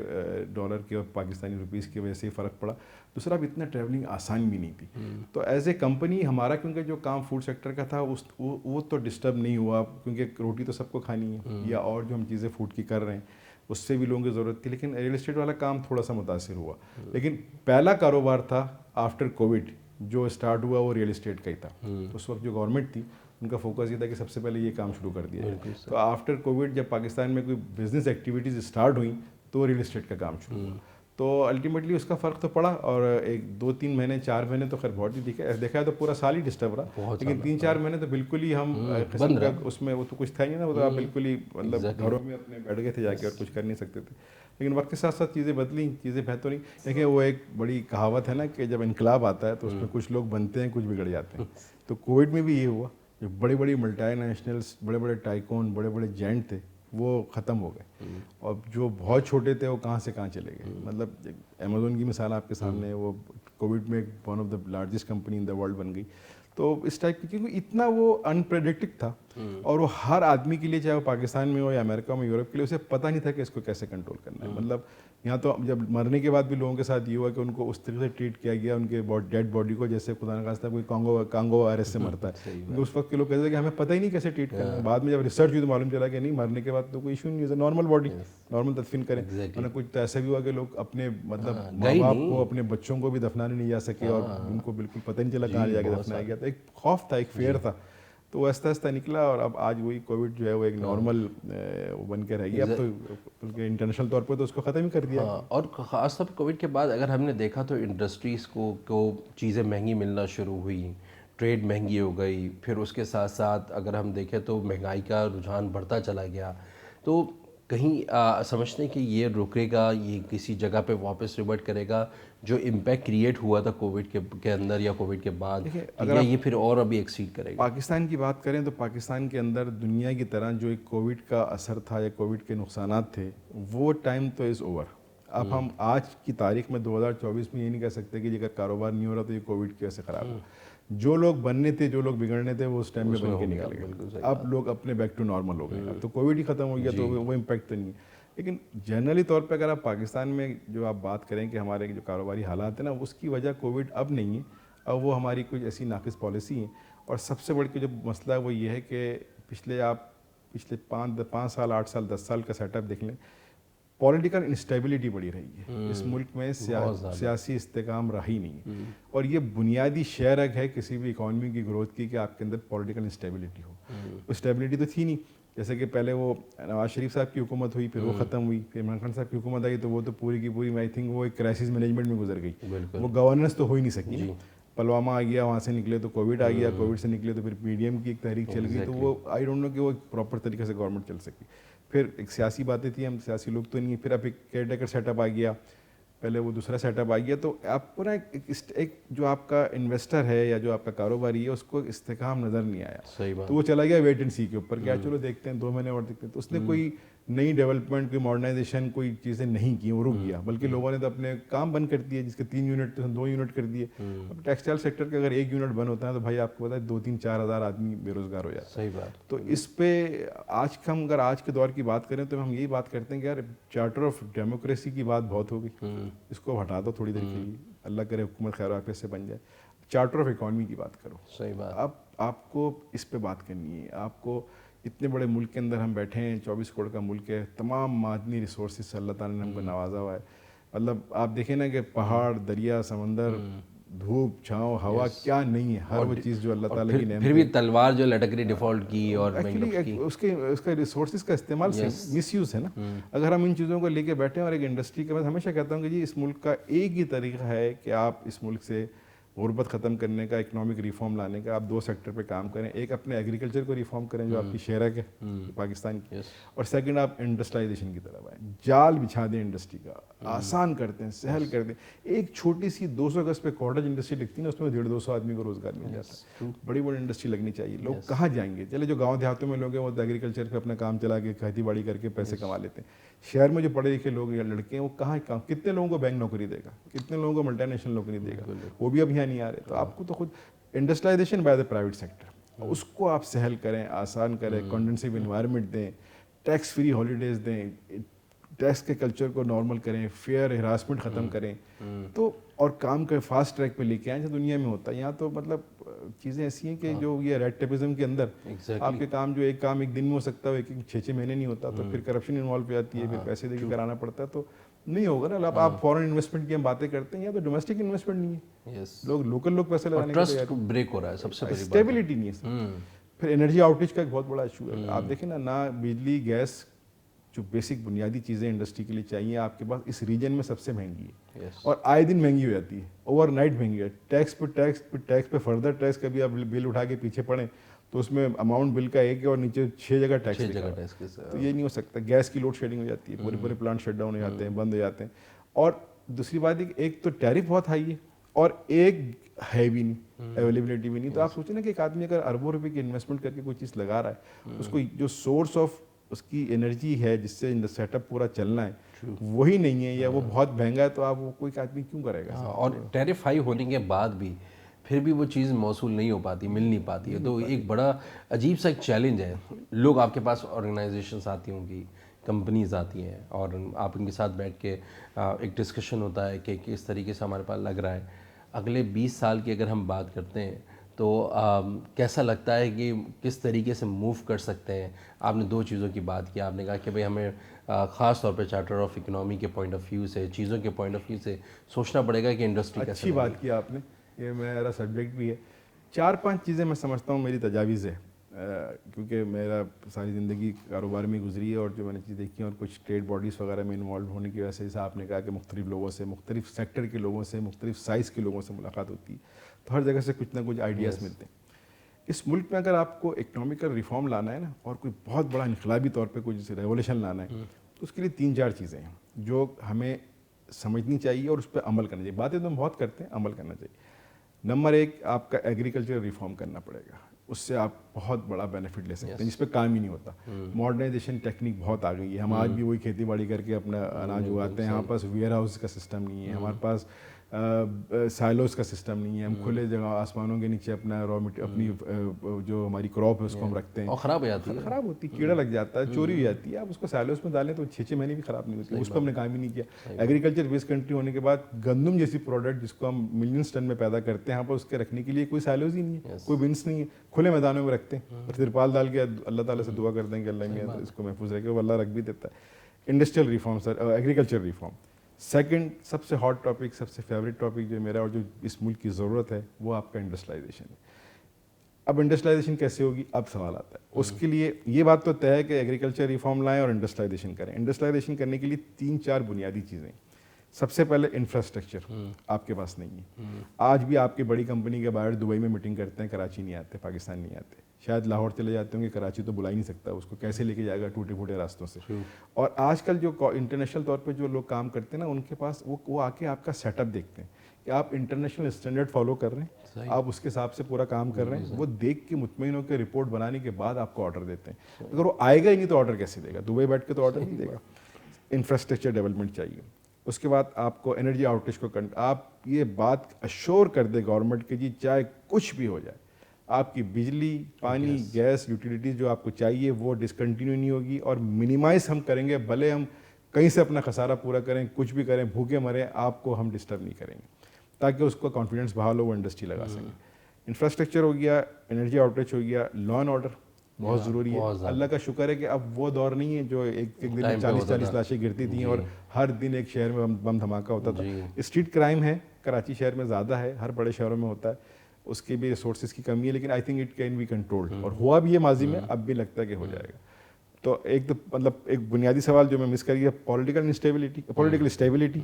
ڈالر کے اور پاکستانی روپیز کی وجہ سے ہی فرق پڑا, دوسرا اب اتنا ٹریولنگ آسان بھی نہیں تھی. تو ایز اے کمپنی ہمارا کیونکہ جو کام فوڈ سیکٹر کا تھا وہ تو ڈسٹرب نہیں ہوا, کیونکہ روٹی تو سب کو کھانی ہے, یا اور جو ہم چیزیں فوڈ کی کر رہے ہیں اس سے بھی لوگوں کی ضرورت تھی. لیکن ریئل اسٹیٹ والا کام تھوڑا سا متاثر ہوا. لیکن پہلا کاروبار تھا آفٹر کووڈ جو اسٹارٹ ہوا, وہ ریئل اسٹیٹ کا ہی تھا. اس وقت جو گورنمنٹ تھی ان کا فوکس یہ تھا کہ سب سے پہلے یہ کام شروع کر دیا جائے. تو آفٹر کووڈ جب پاکستان میں کوئی بزنس ایکٹیویٹیز اسٹارٹ ہوئیں تو ریئل اسٹیٹ کا کام شروع ہوا. تو الٹیمیٹلی اس کا فرق تو پڑا, اور ایک 2-3 مہینے 4 مہینے تو خیر بہت ہی دیکھا ہے تو پورا سال ہی ڈسٹرب رہا, لیکن 3-4 مہینے تو بالکل ہی ہم قسم کا اس میں وہ تو کچھ تھا ہی نا, وہ تو آپ بالکل ہی مطلب گھروں میں اپنے بیٹھ گئے تھے جا کے اور کچھ کر نہیں سکتے تھے. لیکن وقت کے ساتھ ساتھ چیزیں بدلیں, چیزیں بہتر ہوئیں. دیکھیں وہ ایک بڑی کہاوت ہے نا کہ جب انقلاب آتا ہے تو اس میں کچھ لوگ بنتے ہیں, کچھ بگڑ جاتے ہیں. تو کووڈ میں بھی یہ ہوا, جو بڑی بڑی ملٹی نیشنلس, بڑے بڑے ٹائکون, بڑے بڑے جینٹ تھے وہ ختم ہو گئے, اور جو بہت چھوٹے تھے وہ کہاں سے کہاں چلے گئے. مطلب امیزون کی مثال آپ کے سامنے, وہ کووڈ میں one of the largest company in the world بن گئی. تو اس ٹائپ کی, کیونکہ اتنا وہ انپریڈکٹڈ تھا, اور وہ ہر آدمی کے لیے, چاہے وہ پاکستان میں ہو یا امریکہ میں, یورپ کے لیے, اسے پتہ نہیں تھا کہ اس کو کیسے کنٹرول کرنا ہے. مطلب یہاں تو جب مرنے کے بعد بھی لوگوں کے ساتھ یہ ہوا کہ ان کو اس طریقے سے ٹریٹ کیا گیا, ان کے ڈیڈ باڈی کو, جیسے خدا نخواستہ کوئی کانگو وائرس سے مرتا ہے. کیونکہ اس وقت کے لوگ کہتے تھے کہ ہمیں پتہ ہی نہیں کیسے ٹریٹ کرنا ہے. بعد میں جب ریسرچ ہوئی تو معلوم چلا کہ نہیں, مرنے کے بعد تو کوئی ایشو نہیں ہے, نارمل باڈی, نارمل تدفین کریں. ورنہ کچھ تو ایسا بھی ہوا کہ لوگ اپنے مطلب ماں باپ کو, اپنے بچوں کو بھی دفنانے نہیں جا سکے, اور ان کو بالکل پتہ نہیں چلا کہاں جا کے دفنایا گیا. تو ایک خوف تھا, ایک فیئر تھا. تو وہ آہستہ آہستہ نکلا, اور اب آج وہی کووڈ جو ہے وہ ایک نارمل بن کے رہ گیا. اب تو انٹرنیشنل طور پہ تو اس کو ختم ہی کر دیا. اور خاص طور پہ کووڈ کے بعد اگر ہم نے دیکھا تو انڈسٹریز کو چیزیں مہنگی ملنا شروع ہوئی, ٹریڈ مہنگی ہو گئی. پھر اس کے ساتھ ساتھ اگر ہم دیکھیں تو مہنگائی کا رجحان بڑھتا چلا گیا. تو کہیں سمجھتے ہیں کہ یہ رکے گا, یہ کسی جگہ پہ واپس ریورٹ کرے گا جو امپیکٹ کریٹ ہوا تھا کووڈ کے اندر یا کووڈ کے بعد, یا یہ پھر اور ابھی ایکسیڈ کرے گا؟ پاکستان کی بات کریں تو پاکستان کے اندر دنیا کی طرح جو ایک کووڈ کا اثر تھا یا کووڈ کے نقصانات تھے, وہ ٹائم تو از اوور. اب ہم آج کی تاریخ میں 2024 میں یہ نہیں کہہ سکتے کہ اگر کاروبار نہیں ہو رہا تو یہ کووڈ کی وجہ سے خراب ہوا. جو لوگ بننے تھے, جو لوگ بگڑنے تھے, وہ اس ٹائم میں بن کے نکل گئے. اب لوگ اپنے بیک ٹو نارمل ہو گئے. اب تو کووڈ ہی ختم ہو گیا تو وہ امپیکٹ تو نہیں ہے. لیکن جنرلی طور پہ اگر آپ پاکستان میں جو آپ بات کریں کہ ہمارے جو کاروباری حالات ہیں نا, اس کی وجہ کووڈ اب نہیں ہے, اب وہ ہماری کچھ ایسی ناقص پالیسی ہیں. اور سب سے بڑھ کے جو مسئلہ ہے وہ یہ ہے کہ پچھلے 5 سال 8 سال 10 سال کا سیٹ اپ دیکھ لیں, پولیٹیکل انسٹیبلٹی بڑی رہی ہے. اس ملک میں سیاسی استحکام رہا ہی نہیں, اور یہ بنیادی شرط ہے کسی بھی اکانومی کی گروتھ کی کہ آپ کے اندر پولیٹیکل انسٹیبلٹی ہو. اسٹیبلٹی تو تھی نہیں, جیسے کہ پہلے وہ نواز شریف صاحب کی حکومت ہوئی, پھر وہ ختم ہوئی, پھر عمران خان صاحب کی حکومت آئی, تو وہ تو پوری کی پوری میں تھنک وہ ایک کرائسس مینجمنٹ میں گزر گئی. وہ گورننس تو ہو ہی نہیں سکی. پلوامہ آ گیا, وہاں سے نکلے تو کووڈ آ گیا, کووڈ سے نکلے تو پھر پی ڈی ایم کی ایک تحریک چل گئی. تو وہ آئی ڈونٹ نو کہ وہ پراپر طریقے سے گورنمنٹ چل سکی. پھر ایک سیاسی باتیں تھیں, ہم سیاسی لوگ تو نہیں, پھر اب ایک کیئر ٹیکر سیٹ اپ آ گیا, پہلے وہ دوسرا سیٹ اپ آ گیا. تو آپ کو نا ایک جو آپ کا انویسٹر ہے یا جو آپ کا کاروباری ہے اس کو استحکام نظر نہیں آیا. صحیح بات. تو وہ چلا گیا ویٹ اینڈ سی کے اوپر, کیا چلو دیکھتے ہیں 2 مہینے اور دیکھتے ہیں. تو اس نے کوئی نئی ڈیولپمنٹ, کوئی ماڈرنائزیشن, کوئی چیزیں نہیں کی, وہ رک گیا. بلکہ لوگوں نے تو اپنے کام بند کر دیے, جس کے 3 یونٹ 2 یونٹ کر دیے. اب ٹیکسٹائل سیکٹر کے اگر 1 یونٹ بند ہوتا ہے تو بھائی آپ کو پتا ہے 2-3-4 ہزار آدمی بے روزگار ہو جاتا ہے. صحیح بات. تو اس پہ ہم اگر آج کے دور کی بات کریں تو ہم یہی بات کرتے ہیں کہ یار چارٹر آف ڈیموکریسی کی بات بہت ہو گئی, اس کو ہٹا دو تھوڑی دیر کے لیے, اللہ کرے حکومت خیر عافیت سے بن جائے. چارٹر آف اکانومی کی بات کرو. صحیح بات. اب آپ کو اس پہ بات کرنی ہے. آپ کو اتنے بڑے ملک کے اندر ہم بیٹھے ہیں, 24 کروڑ کا ملک ہے, تمام معدنی ریسورسز سے اللہ تعالیٰ نے ہم کو نوازا ہوا ہے. مطلب آپ دیکھیں نا کہ پہاڑ, دریا, سمندر, دھوپ, چھاؤں, ہوا, کیا نہیں ہے, ہر وہ چیز جو اللہ تعالیٰ کی نعمت. پھر بھی تلوار جو لٹک رہی ڈیفالٹ کی اور ایکچولی اس کے ریسورسز کا استعمال مس یوز ہے نا. اگر ہم ان چیزوں کو لے کے بیٹھیں, اور ایک انڈسٹری کے بعد ہمیشہ کہتا ہوں کہ جی اس ملک کا ایک ہی طریقہ ہے کہ آپ اس ملک سے غربت ختم کرنے کا, اکنامک ریفارم لانے کا, آپ 2 سیکٹر پہ کام کریں. ایک اپنے ایگریکلچر کو ریفارم کریں جو آپ کی شہرک ہے پاکستان کی, اور سیکنڈ آپ انڈسٹرائزیشن کی طرف آئیں. جال بچھا دیں انڈسٹری کا, آسان کرتے ہیں, سہل کر دیں. ایک چھوٹی سی 200 گز پہ کاٹیج انڈسٹری لگتی ہے نا, اس میں 150-200 آدمی کو روزگار مل جاتا ہے. بڑی بڑی انڈسٹری لگنی چاہیے. لوگ کہاں جائیں گے؟ چلے جو گاؤں دیہاتوں میں لوگ ہیں وہ ایگریکلچر پہ اپنا کام چلا کے کھیتی باڑی کر کے پیسے کما لیتے ہیں. شہر میں جو پڑھے لکھے لوگ یا لڑکے ہیں وہ کہاں کام, کتنے لوگوں کو بینک نوکری دے گا, کتنے لوگوں کو ملٹی نیشنل نوکری دے گا, وہ بھی اب یہاں نہیں آ رہے. تو آپ کو تو خود انڈسٹرائزیشن بائی دا پرائیویٹ سیکٹر, اس کو آپ سہل کریں, آسان کریں, کنڈنسیو انوائرمنٹ دیں, ٹیکس فری ہالیڈیز دیں, ٹیکس کے کلچر کو نارمل کریں, فیئر ہراسمنٹ ختم کریں. تو اور کام کے فاسٹ ٹریک پہ لے کے آئیں جو دنیا میں ہوتا ہے. یہاں تو مطلب چیزیں ایسی ہیں کہ جو یہ ریڈ ٹیپزم کے اندر آپ کے کام جو ایک کام ایک دن میں ہو سکتا ہے, 6-6 مہینے نہیں ہوتا. تو پھر کرپشن انوالو ہو جاتی ہے, پھر پیسے دے کے کرانا پڑتا ہے, تو نہیں ہوگا نا. آپ فورن انویسٹمنٹ کی ہم باتیں کرتے ہیں, یا تو ڈومیسٹک انویسٹمنٹ نہیں ہے, لوگ لوکل لوگ پیسے لگانے کے ٹرسٹ بریک ہو رہا ہے, سب سے بڑی بات اسٹیبلٹی نہیں ہے. پھر انرجی آؤٹیج کا ایک بہت بڑا ایشو ہے. آپ دیکھیں نا بجلی, گیس, جو بیسک بنیادی چیزیں انڈسٹری کے لیے چاہیے آپ کے پاس اس ریجن میں سب سے مہنگی ہے, اور آئے دن مہنگی ہو جاتی ہے, اوور نائٹ مہنگی ہے. ٹیکس پہ فردر ٹیکس, کبھی آپ بل اٹھا کے پیچھے پڑیں تو اس میں اماؤنٹ بل کا 1 ہے اور نیچے 6 جگہ ٹیکس. تو یہ نہیں ہو سکتا. گیس کی لوڈ شیڈنگ ہو جاتی ہے, پورے پلانٹ شٹ ڈاؤن ہو جاتے ہیں, بند ہو جاتے ہیں. اور دوسری بات ایک تو ٹیرف بہت ہائی ہے, اور ایک ہے بھی نہیں, اویلیبلٹی بھی نہیں. تو آپ سوچیں نا کہ ایک آدمی اگر اربوں روپے کی انویسٹمنٹ کر کے کوئی چیز لگا رہا ہے, اس کو جو سورس آف اس کی انرجی ہے جس سے سیٹ اپ پورا چلنا ہے وہی نہیں ہے, یا وہ بہت مہنگا ہے, تو آپ وہ کوئی آدمی کیوں کرے گا. اور ٹیرف ہائی ہونے کے بعد بھی پھر بھی وہ چیز موصول نہیں ہو پاتی, مل نہیں پاتی ہے. تو ایک بڑا عجیب سا ایک چیلنج ہے. لوگ آپ کے پاس آرگنائزیشنس آتی ہوں گی, کمپنیز آتی ہیں, اور آپ ان کے ساتھ بیٹھ کے ایک ڈسکشن ہوتا ہے کہ کس طریقے سے ہمارے پاس لگ رہا ہے. اگلے 20 سال کی اگر ہم بات کرتے ہیں تو کیسا لگتا ہے کہ کس طریقے سے موو کر سکتے ہیں. آپ نے 2 چیزوں کی بات کی. آپ نے کہا کہ بھئی ہمیں خاص طور پہ چارٹر آف اکنامی کے پوائنٹ آف ویو سے, چیزوں کے پوائنٹ آف ویو سے سوچنا پڑے گا کہ انڈسٹری کیسے. اچھی بات کی آپ نے, یہ میرا سبجیکٹ بھی ہے. 4-5 چیزیں میں سمجھتا ہوں میری تجاویز ہے, کیونکہ میرا ساری زندگی کاروبار میں گزری ہے, اور جو میں نے چیز دیکھی ہیں اور کچھ ٹریڈ باڈیز وغیرہ میں انوالو ہونے کی وجہ سے, جیسے آپ نے کہا کہ مختلف لوگوں سے, مختلف سیکٹر کے لوگوں سے, مختلف سائز کے لوگوں سے ملاقات ہوتی ہے, تو ہر جگہ سے کچھ نہ کچھ آئیڈیاز ملتے ہیں. اس ملک میں اگر آپ کو اکنامیکل ریفارم لانا ہے نا, اور کوئی بہت بڑا انقلابی طور پہ کوئی جیسے ریولیوشن لانا ہے, تو اس کے لیے 3-4 چیزیں ہیں جو ہمیں سمجھنی چاہیے اور اس پہ عمل کرنا چاہیے. باتیں تو ہم بہت کرتے ہیں, عمل کرنا چاہیے. نمبر 1, آپ کا ایگریکلچر ریفارم کرنا پڑے گا. اس سے آپ بہت بڑا بینیفٹ لے سکتے ہیں, جس پہ کام ہی نہیں ہوتا. ماڈرنائزیشن ٹیکنیک بہت آ گئی ہے. ہم آج بھی وہی کھیتی باڑی کر کے اپنا اناج اگاتے ہیں. ہمارے پاس ویئر ہاؤس کا سسٹم نہیں ہے, ہمارے پاس سائلوز کا سسٹم نہیں ہے. ہم کھلے جگہ آسمانوں کے نیچے اپنا اپنی جو ہماری کراپ ہے اس کو ہم رکھتے ہیں, اور خراب ہو جاتی ہے, خراب ہوتی ہے, کیڑا لگ جاتا ہے, چوری ہو جاتی ہے. آپ اس کو سائلوز میں ڈالیں تو 6 مہینے بھی خراب نہیں ہوتی. اس پہ ہم نے کام ہی نہیں کیا. ایگریکلچر بیس کنٹری ہونے کے بعد گندم جیسی پروڈکٹ جس کو ہم ملینس ٹن میں پیدا کرتے ہیں, یہاں پر اس کے رکھنے کے لیے کوئی سائلوز ہی نہیں ہے, کوئی بنس نہیں ہے. کھلے میدانوں میں رکھتے ہیں, اور ترپال ڈال کے اللہ تعالیٰ سے دعا کرتے ہیں کہ اللہ میں اس کو محفوظ رکھے, وہ اللہ رکھ بھی دیتا ہے. انڈسٹریل ریفارم سر, ایگریکلچر ریفارم. سیکنڈ سب سے ہاٹ ٹاپک, سب سے فیوریٹ ٹاپک جو میرا اور جو اس ملک کی ضرورت ہے, وہ آپ کا انڈسٹرائزیشن ہے. اب انڈسٹرائزیشن کیسے ہوگی, اب سوال آتا ہے. اس کے لیے یہ بات تو طے ہے کہ ایگریکلچر ریفارم لائیں اور انڈسٹرائزیشن کریں. انڈسٹرائزیشن کرنے کے لیے 3-4 بنیادی چیزیں. سب سے پہلے انفراسٹرکچر آپ کے پاس نہیں ہے. آج بھی آپ کی بڑی کمپنی کے باہر دبئی میں میٹنگ کرتے ہیں, کراچی نہیں آتے, پاکستان نہیں آتے, شاید لاہور چلے جاتے ہوں گے, کراچی تو بلا ہی نہیں سکتا, اس کو کیسے لے کے جائے گا ٹوٹے پھوٹے راستوں سے. اور آج کل جو انٹرنیشنل طور پہ جو لوگ کام کرتے ہیں نا, ان کے پاس وہ آ کے آپ کا سیٹ اپ دیکھتے ہیں کہ آپ انٹرنیشنل اسٹینڈرڈ فالو کر رہے ہیں, آپ اس کے حساب سے پورا کام کر رہے ہیں. وہ دیکھ کے مطمئن ہو کے رپورٹ بنانے کے بعد آپ کو آرڈر دیتے ہیں. اگر وہ آئے گا ہی نہیں تو آرڈر کیسے دے گا؟ دبئی بیٹھ کے تو آرڈر نہیں دے گا. انفراسٹرکچر ڈیولپمنٹ چاہیے. اس کے بعد آپ کو انرجی آؤٹیج کو آپ یہ بات اشور کر دے گورنمنٹ کہ جی چاہے کچھ بھی ہو جائے, آپ کی بجلی, پانی, گیس, یوٹیلیٹیز جو آپ کو چاہیے وہ ڈسکنٹینیو نہیں ہوگی, اور منیمائز ہم کریں گے. بھلے ہم کہیں سے اپنا خسارہ پورا کریں, کچھ بھی کریں, بھوکے مریں, آپ کو ہم ڈسٹرب نہیں کریں گے, تاکہ اس کو کانفیڈنس بحال ہو, وہ انڈسٹری لگا سکیں. انفراسٹرکچر ہو گیا, انرجی آؤٹیج ہو گیا, لا اینڈ آرڈر بہت ضروری ہے. اللہ کا شکر ہے کہ اب وہ دور نہیں ہے جو ایک دن میں 40 لاشیں گرتی تھیں اور ہر دن ایک شہر میں بم دھماکہ ہوتا تھا. اسٹریٹ کرائم ہے, کراچی شہر میں زیادہ ہے, ہر بڑے شہروں میں ہوتا ہے, اس کی بھی ریسورسز کی کمی ہے, لیکن I think it can be controlled, اور ہوا بھی ہے ماضی میں, اب بھی لگتا ہے کہ ہو جائے گا. تو ایک تو مطلب ایک بنیادی سوال جو میں مس کر گیا, پولیٹیکل اسٹیبلٹی.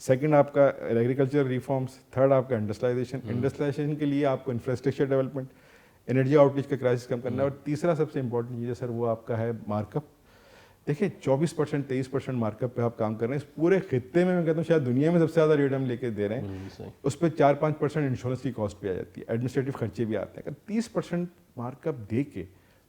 سیکنڈ آپ کا ایگریکلچر ریفارمس. تھرڈ آپ کا انڈسٹریلائزیشن کے لیے آپ کو انفراسٹرکچر ڈیولپمنٹ, انرجی آؤٹریچ کا کرائسس کم کرنا ہے. اور تیسرا سب سے امپورٹنٹ چیز ہے سر, وہ آپ کا ہے مارک اپ. دیکھیں 24% 23% مارک اپ پہ آپ کام کر رہے ہیں اس پورے خطے میں کہتا ہوں شاید دنیا میں سب سے زیادہ ریٹ ہم لے کے دے رہے ہیں. اس پہ 4-5% انشورنس کی کاسٹ پہ آ جاتی ہے, ایڈمنسٹریٹو خرچے بھی آتے ہیں. اگر 30% مارک اپ دے کے,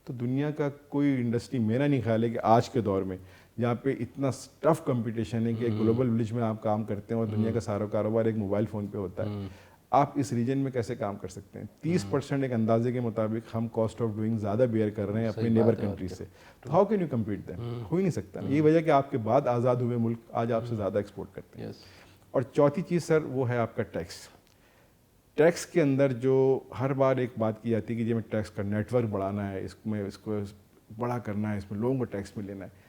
تو دنیا کا کوئی انڈسٹری میرا نہیں خیال ہے کہ آج کے دور میں جہاں پہ اتنا ٹف کمپٹیشن ہے کہ گلوبل ولیج میں آپ کام کرتے ہیں اور دنیا کا سارا کاروبار ایک موبائل فون پہ ہوتا ہے, آپ اس ریجن میں کیسے کام کر سکتے ہیں؟ 30% ایک اندازے کے مطابق ہم کاسٹ آف ڈوئنگ زیادہ بیئر کر رہے ہیں اپنے نیبر کنٹریز سے. تو how can you compete them? ہو ہی نہیں سکتا. یہی وجہ کہ آپ کے بعد آزاد ہوئے ملک آج آپ سے زیادہ ایکسپورٹ کرتے ہیں. اور چوتھی چیز سر وہ ہے آپ کا ٹیکس. ٹیکس کے اندر جو ہر بار ایک بات کی جاتی ہے کہ جی ہمیں ٹیکس کا نیٹ ورک بڑھانا ہے, اس کو بڑا کرنا ہے, اس میں لوگوں کو ٹیکس میں لینا ہے.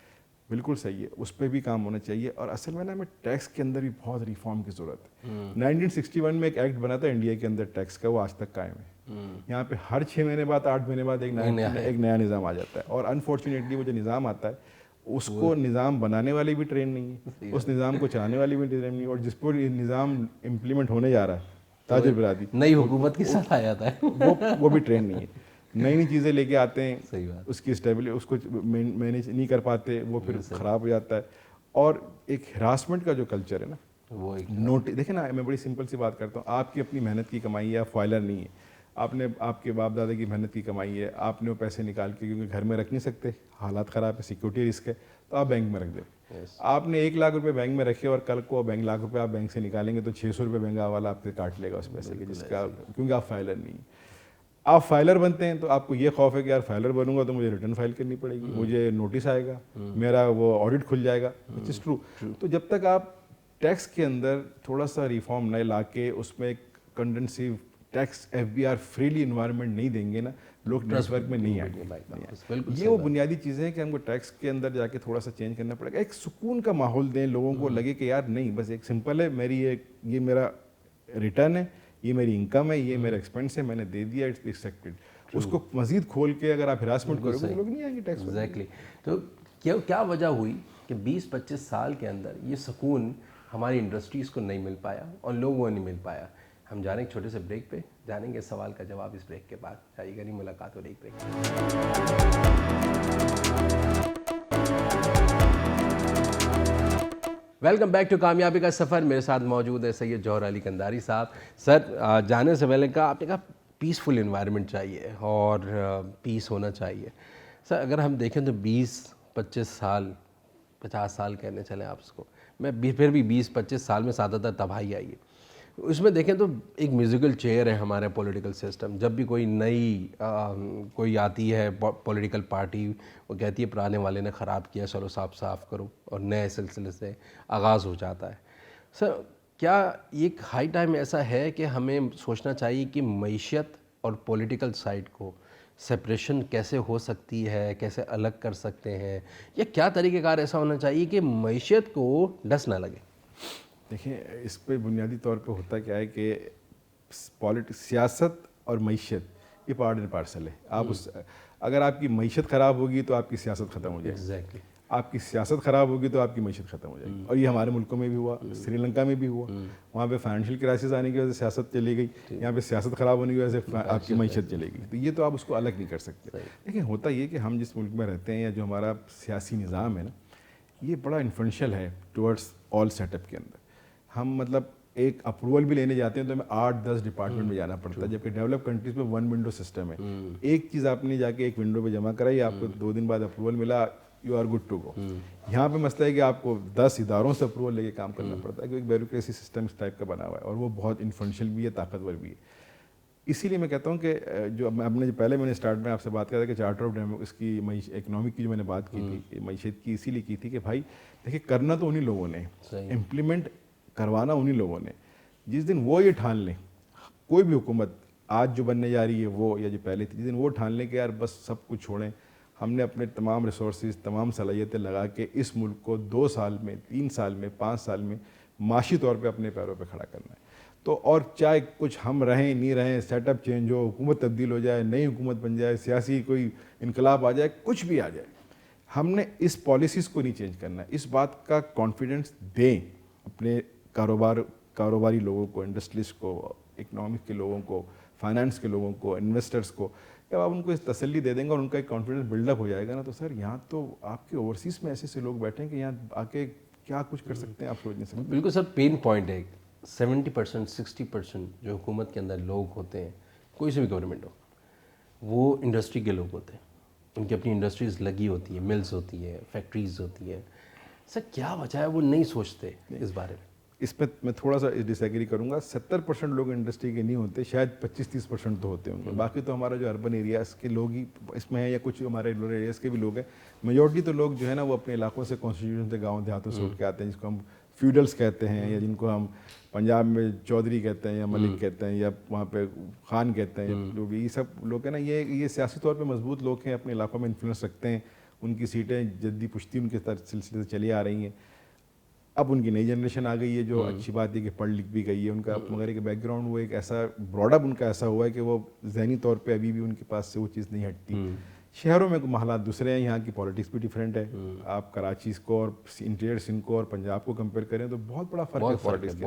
بالکل صحیح ہے, اس پہ بھی کام ہونا چاہیے. اور اصل میں نا ہمیں ٹیکس کے اندر بھی بہت ریفارم کی ضرورت ہے. 1961 میں ایک ایکٹ بنا تھا انڈیا کے اندر ٹیکس کا, وہ آج تک قائم ہے. یہاں پہ ہر 6 مہینے بعد 8 مہینے بعد ایک نیا نظام آ جاتا ہے, اور انفارچونیٹلی وہ جو نظام آتا ہے اس کو نظام بنانے والے بھی ٹرین نہیں ہے, اس نظام کو چلانے والی بھی ٹرین نہیں ہے, اور جس پر یہ نظام امپلیمنٹ ہونے جا رہا ہے تاجر برادری, نئی حکومت کے ساتھ آ جاتا ہے, وہ بھی ٹرین نہیں ہے. نئی چیزیں لے کے آتے ہیں, اس کی اسٹیبلٹی اس کو مینیج نہیں کر پاتے, وہ پھر خراب ہو جاتا ہے. اور ایک ہراسمنٹ کا جو کلچر ہے نا, وہ نوٹ دیکھیں نا, میں بڑی سمپل سی بات کرتا ہوں, آپ کی اپنی محنت کی کمائی ہے, آپ فائلر نہیں ہے, آپ نے آپ کے باپ دادا کی محنت کی کمائی ہے, آپ نے وہ پیسے نکال کے کیونکہ گھر میں رکھ نہیں سکتے, حالات خراب ہے, سیکورٹی رسک ہے, تو آپ بینک میں رکھ دیں. آپ نے 1 لاکھ روپے بینک میں رکھے اور کل کو بینک لاکھ روپے آپ بینک سے نکالیں گے تو 600 روپے بینک والا آپ سے کاٹ لے گا اس پیسے کے, جس کا کیونکہ آپ فائلر نہیں ہیں. آپ فائلر بنتے ہیں تو آپ کو یہ خوف ہے کہ یار فائلر بنوں گا تو مجھے ریٹرن فائل کرنی پڑے گی, مجھے نوٹس آئے گا, میرا وہ آڈٹ کھل جائے گا, وچ از ٹرو. تو جب تک آپ ٹیکس کے اندر تھوڑا سا ریفارم نہ لا کے اس میں ایک کنڈنسیو ٹیکس FBR فریلی انوائرمنٹ نہیں دیں گے نا, لوگ نیٹ ورک میں نہیں آئیں گے. یہ وہ بنیادی چیزیں ہیں کہ ہم کو ٹیکس کے اندر جا کے تھوڑا سا چینج کرنا پڑے گا. ایک سکون کا ماحول دیں, لوگوں کو لگے کہ یار نہیں بس ایک سمپل ہے, میری یہ میرا ریٹرن ہے, یہ میری انکم ہے, یہ میرا ایکسپینس ہے, میں نے دے دیا, اٹس ایکسپیکٹڈ. اس کو مزید کھول کے اگر آپ ہراسمنٹ کرو گے لوگ نہیں آئیں گے ٹیکس. ایگزیکٹلی. تو کیا وجہ ہوئی کہ 20-25 سال کے اندر یہ سکون ہماری انڈسٹریز کو نہیں مل پایا اور لوگوں کو نہیں مل پایا؟ ہم جانیں ایک چھوٹے سے بریک پہ, جانیں گے سوال کا جواب اس بریک کے بعد. چاہیے گا نہیں, ملاقات ہو رہی بریک. ویلکم بیک ٹو کامیابی کا سفر. میرے ساتھ موجود ہے سید جوہر علی قنداری صاحب. سر جانے سے پہلے آپ نے کہا پیسفل انوائرمنٹ چاہیے اور پیس ہونا چاہیے. سر اگر ہم دیکھیں تو 20-25 سال 50 سال کہنے چلیں آپ اس کو, میں پھر بھی 20-25 سال میں زیادہ تر تباہی آئی ہے. اس میں دیکھیں تو ایک میوزیکل چیئر ہے ہمارے پولیٹیکل سسٹم. جب بھی کوئی نئی کوئی آتی ہے پولیٹیکل پارٹی, وہ کہتی ہے پرانے والے نے خراب کیا, چلو صاف کرو, اور نئے سلسلے سے آغاز ہو جاتا ہے. سر کیا ایک ہائی ٹائم ایسا ہے کہ ہمیں سوچنا چاہیے کہ معیشت اور پولیٹیکل سائڈ کو سپریشن کیسے ہو سکتی ہے, کیسے الگ کر سکتے ہیں, یا کیا طریقہ کار ایسا ہونا چاہیے کہ معیشت کو ڈس نہ لگے؟ دیکھیں اس پہ بنیادی طور پہ ہوتا کیا ہے کہ سیاست اور معیشت یہ پارٹ اینڈ پارسل ہے. آپ اگر آپ کی معیشت خراب ہوگی تو آپ کی سیاست ختم ہو جائے گی. آپ کی سیاست خراب ہوگی تو آپ کی معیشت ختم ہو جائے گی. اور یہ ہمارے ملکوں میں بھی ہوا, سری لنکا میں بھی ہوا. وہاں پہ فائنینشیل کرائسس آنے کی وجہ سے سیاست چلی گئی, یہاں پہ سیاست خراب ہونے کی وجہ سے آپ کی معیشت چلے گی. تو یہ تو آپ اس کو الگ نہیں کر سکتے. لیکن ہوتا یہ کہ ہم جس ملک میں رہتے ہیں یا جو ہمارا سیاسی نظام ہے نا, یہ بڑا انفلوئنشیل ہے ٹورڈس آل سیٹ اپ کے اندر. ہم مطلب ایک اپروول بھی لینے جاتے ہیں تو ہمیں 8-10 ڈپارٹمنٹ میں جانا پڑتا ہے, جبکہ ڈیولپ کنٹریز میں 1 ونڈو سسٹم ہے. ایک چیز آپ نے جا کے ایک ونڈو پہ جمع کرائی, آپ کو 2 دن بعد اپروول ملا, you are good to go. یہاں پہ مسئلہ ہے کہ آپ کو 10 اداروں سے اپروول لے کے کام کرنا پڑتا ہے, کیونکہ ایک بیوروکریسی سسٹم اس ٹائپ کا بنا ہوا ہے, اور وہ بہت انفلوئنشیل بھی ہے, طاقتور بھی ہے. اسی لیے میں کہتا ہوں کہ جو ہم نے پہلے میں نے اسٹارٹ میں آپ سے بات کیا تھا کہ چارٹر آف اس کی اکنامک کی جو میں نے بات کی تھی, معیشت کی, اسی لیے کی تھی کہ بھائی دیکھیں کرنا تو انہی لوگوں نے, امپلیمنٹ کروانا انہی لوگوں نے. جس دن وہ یہ ٹھان لیں, کوئی بھی حکومت آج جو بننے جا رہی ہے وہ یا جو پہلے تھی, جس دن وہ ٹھان لیں کہ یار بس سب کچھ چھوڑیں, ہم نے اپنے تمام ریسورسز, تمام صلاحیتیں لگا کے اس ملک کو 2 سال میں, 3 سال میں, 5 سال میں معاشی طور پہ اپنے پیروں پہ کھڑا کرنا ہے. تو اور چاہے کچھ ہم رہیں نہیں رہیں, سیٹ اپ چینج ہو, حکومت تبدیل ہو جائے, نئی حکومت بن جائے, سیاسی کوئی انقلاب آ جائے, کچھ بھی آ جائے, ہم نے اس پالیسیز کو نہیں چینج کرنا ہے. اس بات کا کانفیڈنس دیں اپنے کاروباری لوگوں کو, انڈسٹریز کو, اکنامک کے لوگوں کو, فائنانس کے لوگوں کو, انویسٹرز کو. جب آپ ان کو اس تسلی دے دیں گے اور ان کا ایک کانفیڈنس بلڈ اپ ہو جائے گا نا, تو سر یہاں تو آپ کے اوورسیز میں ایسے ایسے لوگ بیٹھے ہیں کہ یہاں آ کے کیا کچھ کر سکتے ہیں آپ سوچ نہیں سکتے. بالکل سر, پین پوائنٹ ہے. 70% 60% جو حکومت کے اندر لوگ ہوتے ہیں, کوئی سے بھی گورنمنٹ ہو, وہ انڈسٹری کے لوگ ہوتے ہیں. ان کی اپنی انڈسٹریز لگی ہوتی ہے, ملز ہوتی ہے, فیکٹریز ہوتی ہے. سر کیا وجہ ہے وہ نہیں سوچتے اس بارے میں؟ اس پہ میں تھوڑا سا ڈس ایگری کروں گا. 70% لوگ انڈسٹری کے نہیں ہوتے, شاید 25-30% تو ہوتے ہیں. باقی تو ہمارا جو اربن ایریاز کے لوگ ہی اس میں ہیں, یا کچھ ہمارے رورل ایریاز کے بھی لوگ ہیں. میجورٹی تو لوگ جو ہے نا وہ اپنے علاقوں سے, کانسٹیٹیوشن سے, گاؤں دیہاتوں سے اٹھ کے آتے ہیں, جس کو ہم فیوڈلس کہتے ہیں, یا جن کو ہم پنجاب میں چودھری کہتے ہیں, یا ملک کہتے ہیں, یا وہاں پہ خان کہتے ہیں. جو بھی یہ سب لوگ ہیں نا, یہ سیاسی طور پہ مضبوط لوگ ہیں, اپنے علاقوں میں انفلوئنس رکھتے ہیں. ان کی سیٹیں جدی پشتی ان کے سلسلے سے چلی آ رہی ہیں. اب ان کی نئی جنریشن آ گئی ہے جو اچھی بات ہے کہ پڑھ لکھ بھی گئی ہے. ان کا مگر کہ بیک گراؤنڈ وہ ایک ایسا براڈ اپ ان کا ایسا ہوا ہے کہ وہ ذہنی طور پہ ابھی بھی ان کے پاس سے وہ چیز نہیں ہٹتی. شہروں میں حالات دوسرے ہیں, یہاں کی پالیٹکس بھی ڈفرینٹ ہے. آپ کراچی کو اور انٹیریئر سندھ کو اور پنجاب کو کمپیئر کریں تو بہت بڑا فرق ہے پالیٹکس کے.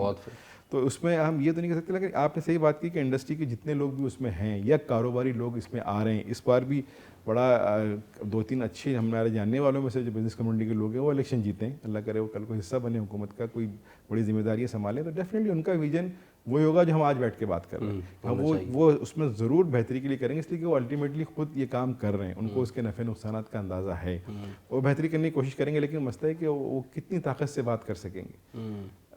تو اس میں ہم یہ تو نہیں کہہ سکتے, لیکن آپ نے صحیح بات کی کہ انڈسٹری کے جتنے لوگ بھی اس میں ہیں یا کاروباری لوگ اس میں آ رہے ہیں, اس بار بھی بڑا 2-3 اچھے ہمارے جاننے والوں میں سے جو بزنس کمیونٹی کے لوگ ہیں وہ الیکشن جیتے ہیں. اللہ کرے وہ کل کو حصہ بنے حکومت کا, کوئی بڑی ذمہ داریاں سنبھالیں, تو ڈیفینیٹلی ان کا ویژن وہی ہوگا جو ہم آج بیٹھ کے بات کر رہے ہیں. وہ اس میں ضرور بہتری کے لیے کریں گے, اس لیے کہ وہ الٹیمیٹلی خود یہ کام کر رہے ہیں, ان کو اس کے نفع نقصانات کا اندازہ ہے. وہ بہتری کرنے کی کوشش کریں گے, لیکن مسئلہ ہے کہ وہ کتنی طاقت سے بات کر سکیں گے.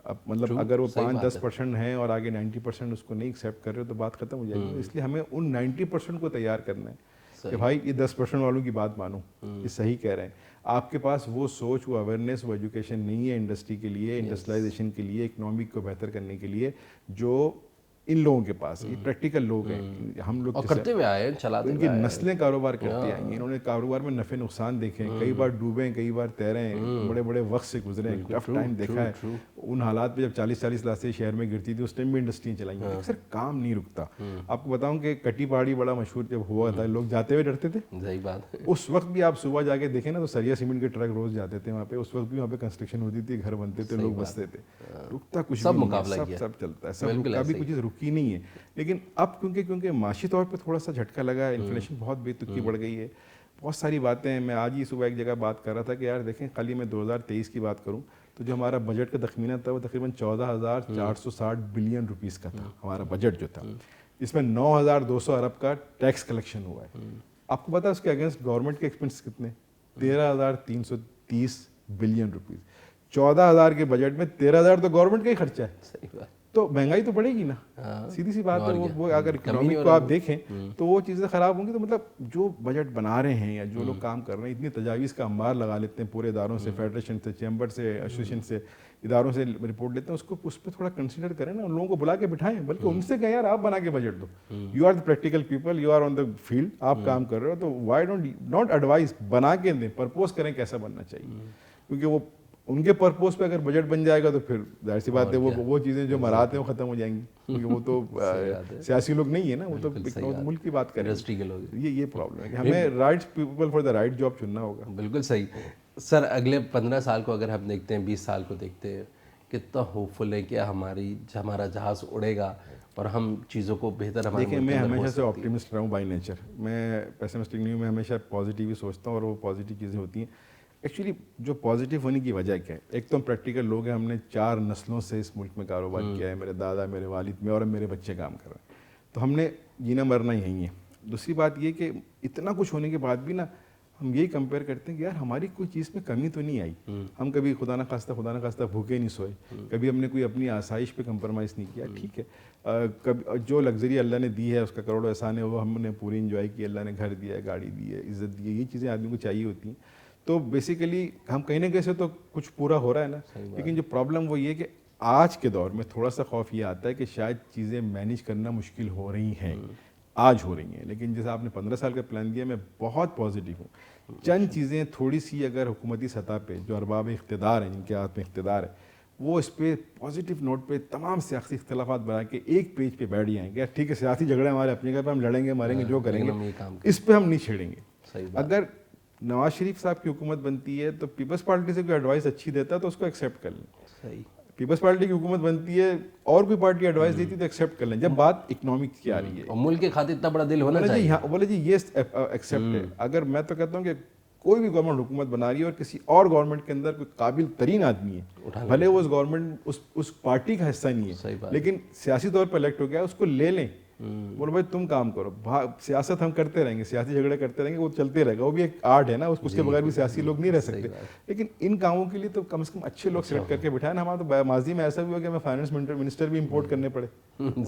اب مطلب اگر وہ 5-10% ہیں اور آگے 90% اس کو نہیں ایکسیپٹ کر رہے تو بات ختم ہو جائے گی. اس لیے ہمیں ان 90% کو تیار کرنا ہے کہ بھائی یہ 10% والوں کی بات مانو, یہ صحیح کہہ رہے ہیں. آپ کے پاس وہ سوچ, وہ اویئرنیس, وہ ایجوکیشن نہیں ہے انڈسٹری کے لیے, انڈسٹریلائزیشن کے لیے, اکنامک کو بہتر کرنے کے لیے, جو ان لوگوں کے پاس. یہ پریکٹیکل لوگ ہیں, ہم لوگ کرتے ہوئے آئے, چلاتے ان کی نسلیں کاروبار کرتی آئی ہیں. انہوں نے کاروبار میں نفع نقصان دیکھے, کئی بار ڈوبے, کئی بار تیرے, بڑے بڑے وقت سے گزرے, ٹف ٹائم دیکھا ہے. ان حالات پہ جب 40-40 لاکھ سے شہر میں گرتی تھی, اس ٹائم بھی انڈسٹریاں چلائیں گی. سر کام نہیں رکتا. آپ کو بتاؤں کہ کٹی پہاڑی بڑا مشہور جب ہوا تھا, لوگ جاتے ہوئے ڈرتے تھے. صحیح بات. اس وقت بھی آپ صبح جا کے دیکھیں نا تو سریا سیمنٹ کے ٹرک روز جاتے تھے وہاں پہ. اس وقت بھی وہاں پہ کنسٹرکشن ہوتی تھی, گھر بنتے تھے, لوگ بستے تھے. رکتا کچھ بھی نہیں, سب چلتا ہے, سب رکا بھی, کچھ چیز رکی نہیں ہے. لیکن اب کیونکہ معاشی طور پہ تھوڑا سا جھٹکا لگا ہے, انفلیشن بہت بے تکی بڑھ گئی ہے, بہت ساری باتیں ہیں. میں آج ہی صبح ایک جگہ بات کر رہا تھا کہ یار دیکھیں, خالی میں 2023 کی بات کروں تو جو ہمارا بجٹ کا تخمینہ تھا وہ تقریباً 14,460 بلین روپیز کا تھا. ہمارا بجٹ جو تھا, اس میں 9,200 ارب کا ٹیکس کلیکشن ہوا ہے. آپ کو پتا ہے اس کے اگینسٹ گورنمنٹ کے ایکسپینس کتنے؟ 13,330 بلین روپیز. 14,000 کے بجٹ میں 13,000 تو گورنمنٹ کا ہی خرچہ ہے. صحیح بات. تو مہنگائی تو بڑھے گی نا, سیدھی سی بات ہے. وہ اگر اکنامک کو آپ دیکھیں تو وہ چیزیں خراب ہوں گی. تو مطلب جو بجٹ بنا رہے ہیں یا جو لوگ کام کر رہے ہیں, اتنی تجاویز کا انبار لگا لیتے ہیں پورے اداروں سے, فیڈریشن سے, چیمبر سے, ایسوسیشن سے, اداروں سے رپورٹ لیتے ہیں. اس پہ تھوڑا کنسیڈر کریں نا, ان لوگوں کو بلا کے بٹھائیں, بلکہ ان سے کہیں یار آپ بنا کے بجٹ دو. You are the practical people, you are on the field, آپ کام کر رہے ہو, تو وائی ڈونٹ ایڈوائز, بنا کے دیں, پرپوز کریں کیسا بننا چاہیے. کیونکہ وہ ان کے پرپوز پہ اگر بجٹ بن جائے گا تو پھر ظاہر سی بات ہے وہ چیزیں جو مرات ہیں وہ ختم ہو جائیں گی، کیونکہ وہ تو سیاسی لوگ نہیں ہیں نا، وہ تو ملک کی بات کریں، انڈسٹری کے لوگ. یہ پرابلم ہے کہ ہمیں rights people for the right job چننا ہوگا. بالکل صحیح. سر اگلے 15 سال کو اگر ہم دیکھتے ہیں، 20 سال کو دیکھتے ہیں، کتنا ہوپ فل ہے کہ ہمارا جہاز اڑے گا اور ہم چیزوں کو بہتر ہمارے دیکھیں میں ہمیشہ سے آپٹیمسٹ رہا ہوں بائی نیچر، میں پیسمسٹک نہیں ہوں، میں ہمیشہ پازیٹیو ہی سوچتا ہوں اور وہ پازیٹیو چیزیں ہوتی ہیں. ایکچولی جو پازیٹیو ہونے کی وجہ کیا ہے، ایک تو ہم پریکٹیکل لوگ ہیں، ہم نے 4 نسلوں سے اس ملک میں کاروبار کیا ہے، میرے دادا، میرے والد، میں اور میرے بچے کام کر رہے ہیں، تو ہم نے جینا مرنا یہیں ہے. دوسری بات یہ کہ اتنا کچھ ہونے کے بعد بھی نا ہم یہی کمپیئر کرتے ہیں کہ یار ہماری کوئی چیز میں کمی تو نہیں آئی، ہم کبھی خدا نہ خواستہ بھوکے نہیں سوئے، کبھی ہم نے کوئی اپنی آسائش پہ کمپرومائز نہیں کیا. ٹھیک ہے، کبھی جو لگژری اللہ نے دی ہے اس کا کروڑوں احسان ہے، وہ ہم نے پوری انجوائے کی، اللہ نے گھر دیا ہے، گاڑی دی ہے، عزت دی ہے، یہ چیزیں آدمی کو چاہیے ہوتی ہیں. تو بیسیکلی ہم کہیں نہ کہیں سے تو کچھ پورا ہو رہا ہے نا، لیکن جو پرابلم وہ یہ کہ آج کے دور میں تھوڑا سا خوف یہ آتا ہے کہ شاید چیزیں مینیج کرنا مشکل ہو رہی ہیں، آج ہو رہی ہیں. لیکن جیسے آپ نے 15 سال کا پلان دیا، میں بہت پازیٹیو ہوں. چند چیزیں تھوڑی سی اگر حکومتی سطح پہ جو ارباب اقتدار ہیں، جن کے ہاتھ میں اقتدار ہے، وہ اس پہ پازیٹیو نوٹ پہ تمام سیاسی اختلافات بنا کے ایک پیج پہ بیٹھ جائیں گے. ٹھیک ہے، سیاسی جھگڑے ہمارے اپنی جگہ پہ، ہم لڑیں گے مریں گے جو کریں گے، اس پہ ہم نہیں چھیڑیں گے. اگر نواز شریف صاحب کی حکومت بنتی ہے تو پیپلز پارٹی سے کوئی ایڈوائس اچھی دیتا ہے تو اس کو ایکسیپٹ کر لیں. پیپلز پارٹی کی حکومت بنتی ہے اور کوئی پارٹی ایڈوائس دیتی ہے تو ایکسیپٹ کر لیں. جب بات اکنامکس کی آ رہی ہے، ملک کے خاطر اتنا بڑا دل ہونا چاہیے. بولے جی یہ ایکسیپٹ ہے. اگر میں تو کہتا ہوں کہ کوئی بھی گورنمنٹ حکومت بنا رہی ہے اور کسی اور گورنمنٹ کے اندر کوئی قابل ترین آدمی ہے، بھلے وہ اس گورنمنٹ اس پارٹی کا حصہ نہیں ہے لیکن سیاسی طور پر الیکٹ ہو گیا، اس کو لے لیں. بولو بھائی تم کام کرو، سیاست ہم کرتے رہیں گے، سیاسی جھگڑے کرتے رہیں گے، وہ چلتے رہے گا، وہ بھی ایک آرٹ ہے نا، اس کے بغیر بھی سیاسی لوگ نہیں رہ سکتے. لیکن ان کاموں کے لیے تو کم سے کم اچھے لوگ سلیکٹ کر کے بٹھائیں. ہمارا تو ماضی میں ایسا بھی ہوا کہ ہمیں فائنانس منسٹر بھی امپورٹ کرنے پڑے،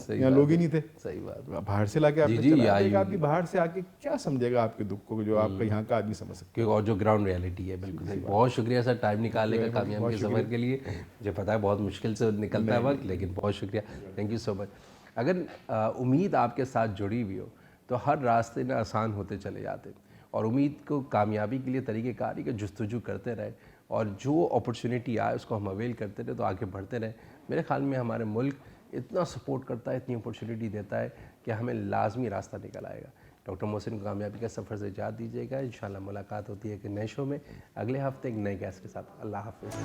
یہاں لوگ ہی نہیں تھے. صحیح بات، باہر سے لا کے آپ کی باہر سے آ کے کیا سمجھے گا آپ کے دکھ کو جو آپ کا یہاں کا آدمی سمجھ سکتے اور جو گراؤنڈ ریئلٹی ہے. بالکل. بہت شکریہ سر ٹائم نکالنے کا کامیابی کے سفر کے لیے. مجھے پتا ہے بہت مشکل سے نکلتا ہے وقت، لیکن بہت شکریہ. تھینک یو سو مچ. اگر امید آپ کے ساتھ جڑی ہوئی ہو تو ہر راستے میں آسان ہوتے چلے جاتے، اور امید کو کامیابی کے لیے طریقہ کاری کا جستجو کرتے رہے اور جو اپرچونیٹی آئے اس کو ہم اویل کرتے رہے تو آگے بڑھتے رہے. میرے خیال میں ہمارے ملک اتنا سپورٹ کرتا ہے، اتنی اپرچونیٹی دیتا ہے کہ ہمیں لازمی راستہ نکل آئے گا. ڈاکٹر محسن کو کامیابی کا سفر سے اجازت دیجیے گا. انشاءاللہ ملاقات ہوتی ہے کہ نئے شو میں اگلے ہفتے ایک نئے گیسٹ کے ساتھ. اللہ حافظ.